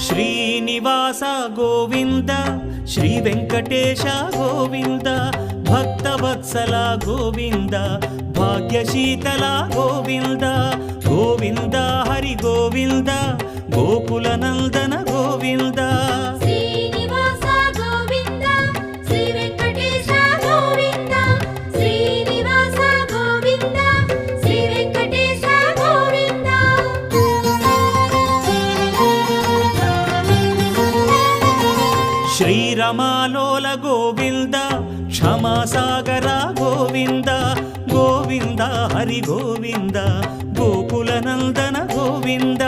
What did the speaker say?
Srinivasa Govinda Shri Venkatesha Govinda Bhaktavatsala Govinda భాగ్యశీతల Govinda Govinda Hari Govinda Gokula Nandana Govinda Srinivasa Govinda Shri Venkatesha Govinda Srinivasa Govinda Shri Venkatesha Govinda శ్రీరమాలోల Govinda క్షమాసాగర Govinda Govinda Hari Govinda Gokula Nandana Govinda